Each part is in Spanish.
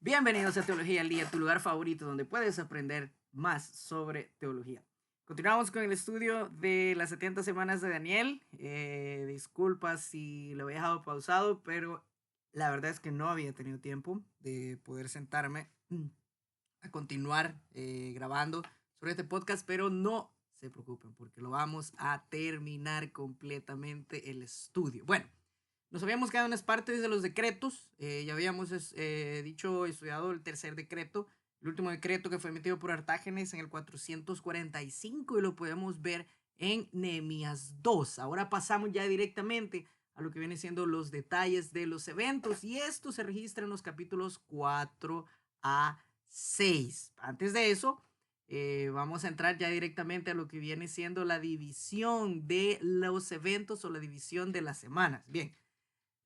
Bienvenidos a Teología al Día, tu lugar favorito donde puedes aprender más sobre teología. Continuamos con el estudio de las 70 semanas de Daniel. Disculpas si lo había dejado pausado, pero la verdad es que no había tenido tiempo de poder sentarme a continuar grabando sobre este podcast, pero no se preocupen porque lo vamos a terminar completamente el estudio. Bueno, nos habíamos quedado en las partes de los decretos. Ya habíamos estudiado el tercer decreto, el último decreto que fue emitido por Artágenes en el 445 y lo podemos ver en Nehemías 2. Ahora pasamos ya directamente a lo que viene siendo los detalles de los eventos y esto se registra en los capítulos 4 a 6. Antes de eso, vamos a entrar ya directamente a lo que viene siendo la división de los eventos o la división de las semanas. Bien.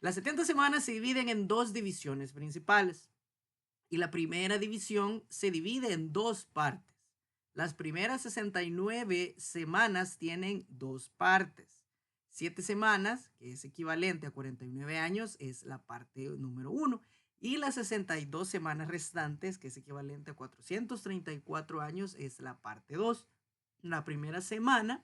Las 70 semanas se dividen en dos divisiones principales y la primera división se divide en dos partes. Las primeras 69 semanas tienen dos partes. 7 semanas, que es equivalente a 49 años, es la parte número 1. Y las 62 semanas restantes, que es equivalente a 434 años, es la parte 2. La primera semana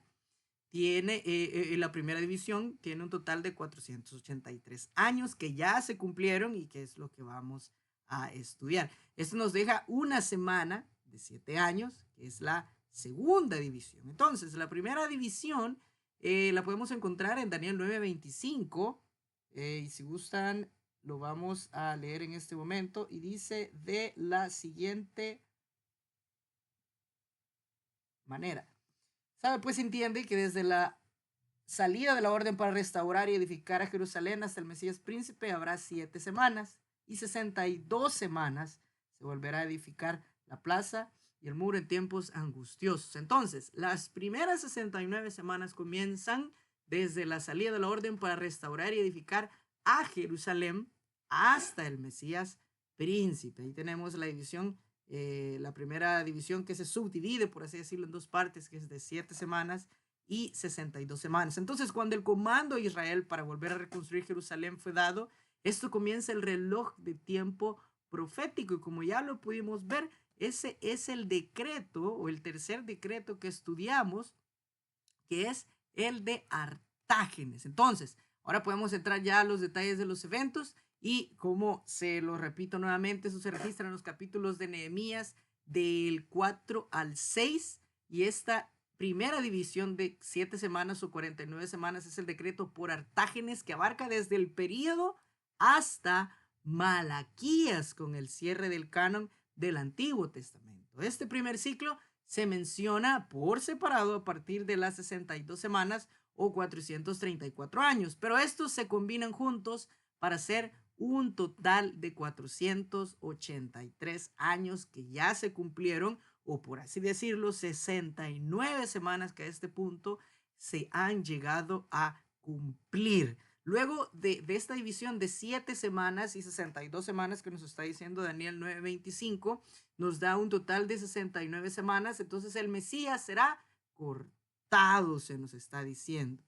la primera división tiene un total de 483 años que ya se cumplieron y que es lo que vamos a estudiar. Esto nos deja una semana de 7 años, que es la segunda división. Entonces, la primera división la podemos encontrar en Daniel 9:25 y si gustan lo vamos a leer en este momento y dice de la siguiente manera. Sabe, pues entiende que desde la salida de la orden para restaurar y edificar a Jerusalén hasta el Mesías príncipe habrá 7 semanas y 62 semanas se volverá a edificar la plaza y el muro en tiempos angustiosos. Entonces, las primeras 69 semanas comienzan desde la salida de la orden para restaurar y edificar a Jerusalén hasta el Mesías príncipe. Ahí tenemos la división, la primera división que se subdivide, por así decirlo, en dos partes, que es de 7 semanas y 62 semanas. Entonces, cuando el comando a Israel para volver a reconstruir Jerusalén fue dado, esto comienza el reloj de tiempo profético y como ya lo pudimos ver, ese es el decreto o el tercer decreto que estudiamos, que es el de Artágenes. Entonces, ahora podemos entrar ya a los detalles de los eventos y como se lo repito nuevamente, eso se registra en los capítulos de Nehemías del 4 al 6 y esta primera división de 7 semanas o 49 semanas es el decreto por Artágenes que abarca desde el período hasta Malaquías con el cierre del canon del Antiguo Testamento. Este primer ciclo se menciona por separado a partir de las 62 semanas o 434 años, pero estos se combinan juntos para hacer un total de 483 años que ya se cumplieron, o por así decirlo, 69 semanas que a este punto se han llegado a cumplir. Luego de esta división de 7 semanas y 62 semanas que nos está diciendo Daniel 9:25, nos da un total de 69 semanas, entonces el Mesías será cortado, se nos está diciendo.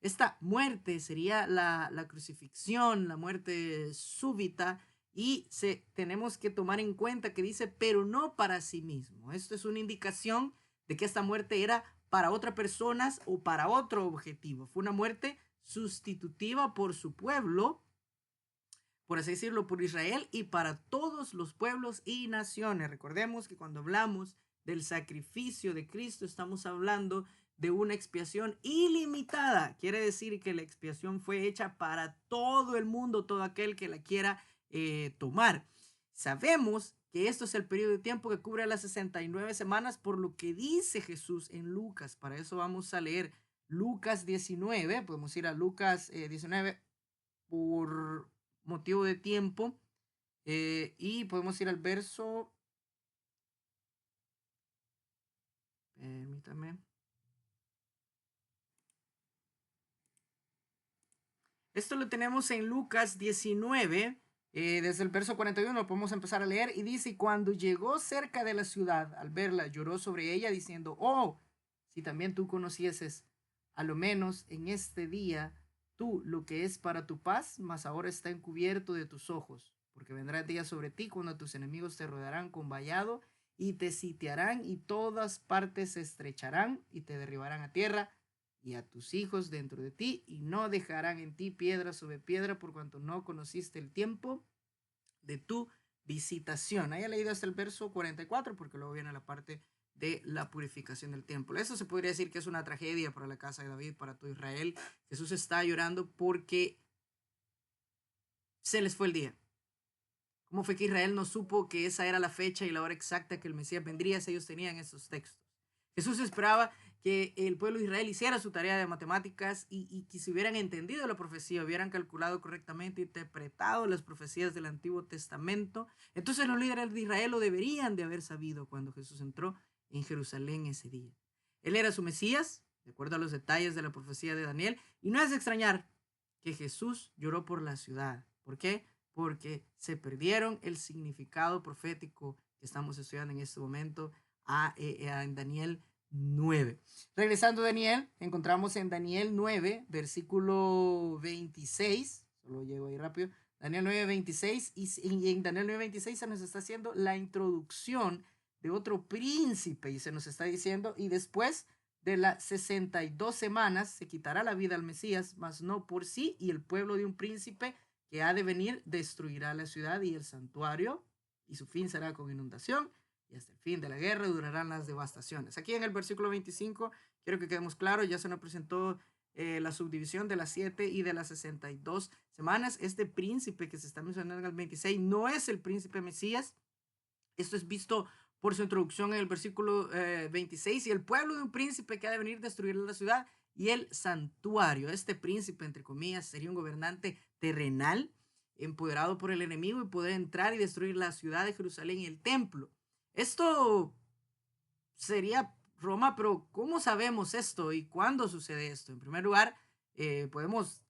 Esta muerte sería la crucifixión, la muerte súbita, y tenemos que tomar en cuenta que dice, pero no para sí mismo. Esto es una indicación de que esta muerte era para otras personas o para otro objetivo. Fue una muerte sustitutiva por su pueblo, por así decirlo, por Israel y para todos los pueblos y naciones. Recordemos que cuando hablamos del sacrificio de Cristo estamos hablando de una expiación ilimitada. Quiere decir que la expiación fue hecha para todo el mundo, todo aquel que la quiera tomar. Sabemos que esto es el periodo de tiempo que cubre las 69 semanas por lo que dice Jesús en Lucas. Para eso vamos a leer Lucas 19. Podemos ir a Lucas 19 por motivo de tiempo y podemos ir al verso, permítame, esto lo tenemos en Lucas 19, desde el verso 41 lo podemos empezar a leer y dice, cuando llegó cerca de la ciudad, al verla, lloró sobre ella diciendo, oh, si también tú conocieses, a lo menos en este día, tú lo que es para tu paz, mas ahora está encubierto de tus ojos, porque vendrá el día sobre ti cuando tus enemigos te rodearán con vallado y te sitiarán y todas partes se estrecharán y te derribarán a tierra y a tus hijos dentro de ti y no dejarán en ti piedra sobre piedra por cuanto no conociste el tiempo de tu visitación. Haya leído hasta el verso 44 porque luego viene la parte de la purificación del templo. Eso se podría decir que es una tragedia para la casa de David, para todo Israel. Jesús está llorando porque se les fue el día. ¿Cómo fue que Israel no supo que esa era la fecha y la hora exacta que el Mesías vendría si ellos tenían esos textos? Jesús esperaba que el pueblo de Israel hiciera su tarea de matemáticas y que se hubieran entendido la profecía, hubieran calculado correctamente, interpretado las profecías del Antiguo Testamento. Entonces los líderes de Israel lo deberían de haber sabido cuando Jesús entró en Jerusalén ese día. Él era su Mesías, de acuerdo a los detalles de la profecía de Daniel, y no es de extrañar que Jesús lloró por la ciudad. ¿Por qué? Porque se perdieron el significado profético que estamos estudiando en este momento en Daniel 9. Regresando a Daniel, encontramos en Daniel 9, versículo 26, solo llego ahí rápido, Daniel 9, 26, y en Daniel 9, 26 se nos está haciendo la introducción de otro príncipe y se nos está diciendo, y después de las 62 semanas se quitará la vida al Mesías, mas no por sí, y el pueblo de un príncipe que ha de venir destruirá la ciudad y el santuario, y su fin será con inundación, y hasta el fin de la guerra durarán las devastaciones. Aquí en el versículo 25, quiero que quedemos claros, ya se nos presentó la subdivisión de las 7 y de las 62 semanas. Este príncipe que se está mencionando en el 26 no es el príncipe Mesías. Esto es visto por su introducción en el versículo 26, y el pueblo de un príncipe que ha de venir destruir la ciudad y el santuario. Este príncipe, entre comillas, sería un gobernante terrenal, empoderado por el enemigo y poder entrar y destruir la ciudad de Jerusalén y el templo. Esto sería Roma, pero ¿cómo sabemos esto y cuándo sucede esto? En primer lugar, podemos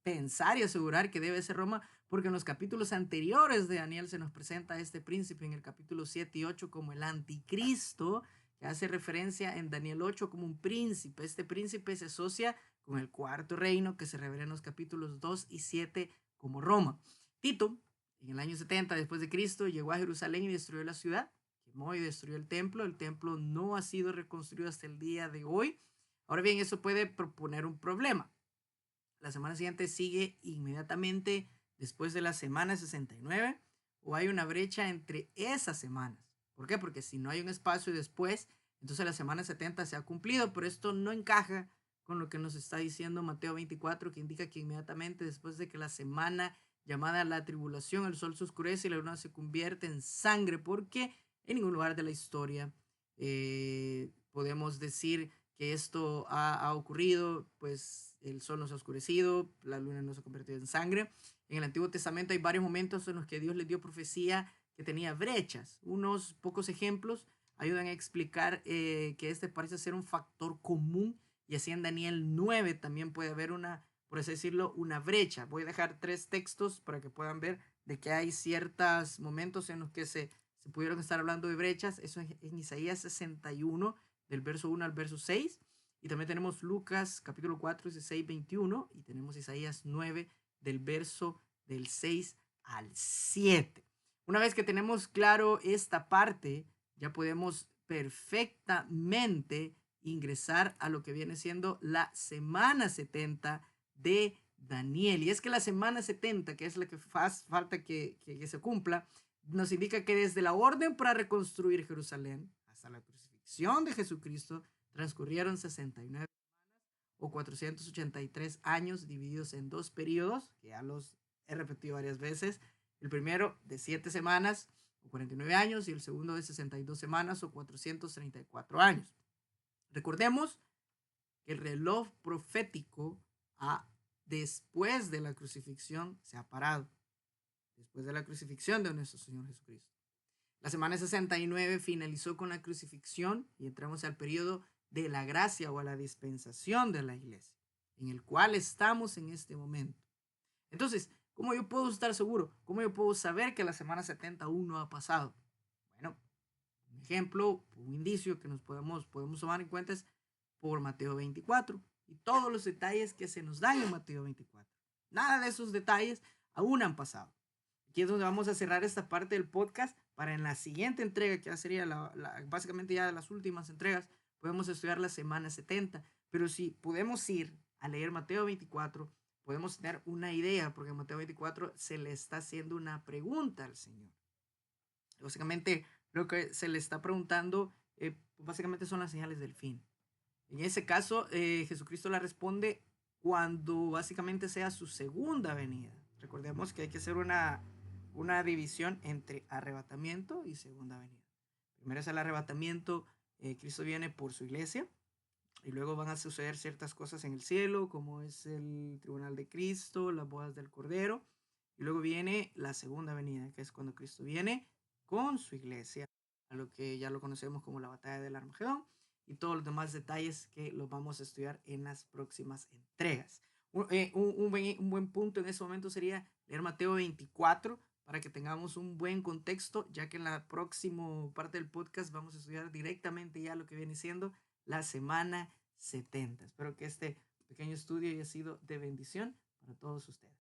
pensar y asegurar que debe ser Roma porque en los capítulos anteriores de Daniel se nos presenta a este príncipe en el capítulo 7 y 8 como el anticristo, que hace referencia en Daniel 8 como un príncipe. Este príncipe se asocia con el cuarto reino que se revela en los capítulos 2 y 7 como Roma. Tito, en el año 70 después de Cristo, llegó a Jerusalén y destruyó la ciudad, quemó y destruyó el templo. El templo no ha sido reconstruido hasta el día de hoy. Ahora bien, eso puede proponer un problema. La semana siguiente sigue inmediatamente después de la semana 69 o hay una brecha entre esas semanas. ¿Por qué? Porque si no hay un espacio después, entonces la semana 70 se ha cumplido, pero esto no encaja con lo que nos está diciendo Mateo 24, que indica que inmediatamente después de que la semana llamada la tribulación, el sol se oscurece y la luna se convierte en sangre, porque en ningún lugar de la historia podemos decir que esto ha ocurrido, pues el sol no se ha oscurecido, la luna no se ha convertido en sangre. En el Antiguo Testamento hay varios momentos en los que Dios les dio profecía que tenía brechas. Unos pocos ejemplos ayudan a explicar que este parece ser un factor común, y así en Daniel 9 también puede haber una, por así decirlo, una brecha. Voy a dejar 3 textos para que puedan ver de que hay ciertos momentos en los que se pudieron estar hablando de brechas. Eso es en Isaías 61, del verso 1 al verso 6. Y también tenemos Lucas capítulo 4, 16, 21. Y tenemos Isaías 9, del verso del 6 al 7. Una vez que tenemos claro esta parte, ya podemos perfectamente ingresar a lo que viene siendo la semana 70 de Daniel. Y es que la semana 70, que es la que falta que se cumpla, nos indica que desde la orden para reconstruir Jerusalén hasta la crucifixión de Jesucristo transcurrieron 69 o 483 años divididos en 2 periodos, que ya los he repetido varias veces. El primero de 7 semanas o 49 años y el segundo de 62 semanas o 434 años. Recordemos que el reloj profético después de la crucifixión se ha parado. Después de la crucifixión de nuestro Señor Jesucristo. La semana 69 finalizó con la crucifixión y entramos al periodo de la gracia o a la dispensación de la iglesia, en el cual estamos en este momento. Entonces, ¿cómo yo puedo estar seguro? ¿Cómo yo puedo saber que la semana 70 aún no ha pasado? Bueno, un ejemplo, un indicio que nos podemos tomar en cuenta es por Mateo 24 y todos los detalles que se nos dan en Mateo 24. Nada de esos detalles aún han pasado. Aquí es donde vamos a cerrar esta parte del podcast para en la siguiente entrega, que ya sería básicamente ya de las últimas entregas, podemos estudiar la semana 70. Pero si podemos ir a leer Mateo 24, podemos tener una idea, porque en Mateo 24 se le está haciendo una pregunta al Señor. Básicamente lo que se le está preguntando, básicamente son las señales del fin. En ese caso, Jesucristo la responde cuando básicamente sea su segunda venida. Recordemos que hay que hacer una división entre arrebatamiento y segunda venida. Primero es el arrebatamiento, Cristo viene por su iglesia y luego van a suceder ciertas cosas en el cielo, como es el tribunal de Cristo, las bodas del Cordero, y luego viene la segunda venida, que es cuando Cristo viene con su iglesia, a lo que ya lo conocemos como la batalla del Armagedón, y todos los demás detalles que los vamos a estudiar en las próximas entregas. Un buen punto en ese momento sería leer Mateo 24 para que tengamos un buen contexto, ya que en la próxima parte del podcast vamos a estudiar directamente ya lo que viene siendo la semana 70. Espero que este pequeño estudio haya sido de bendición para todos ustedes.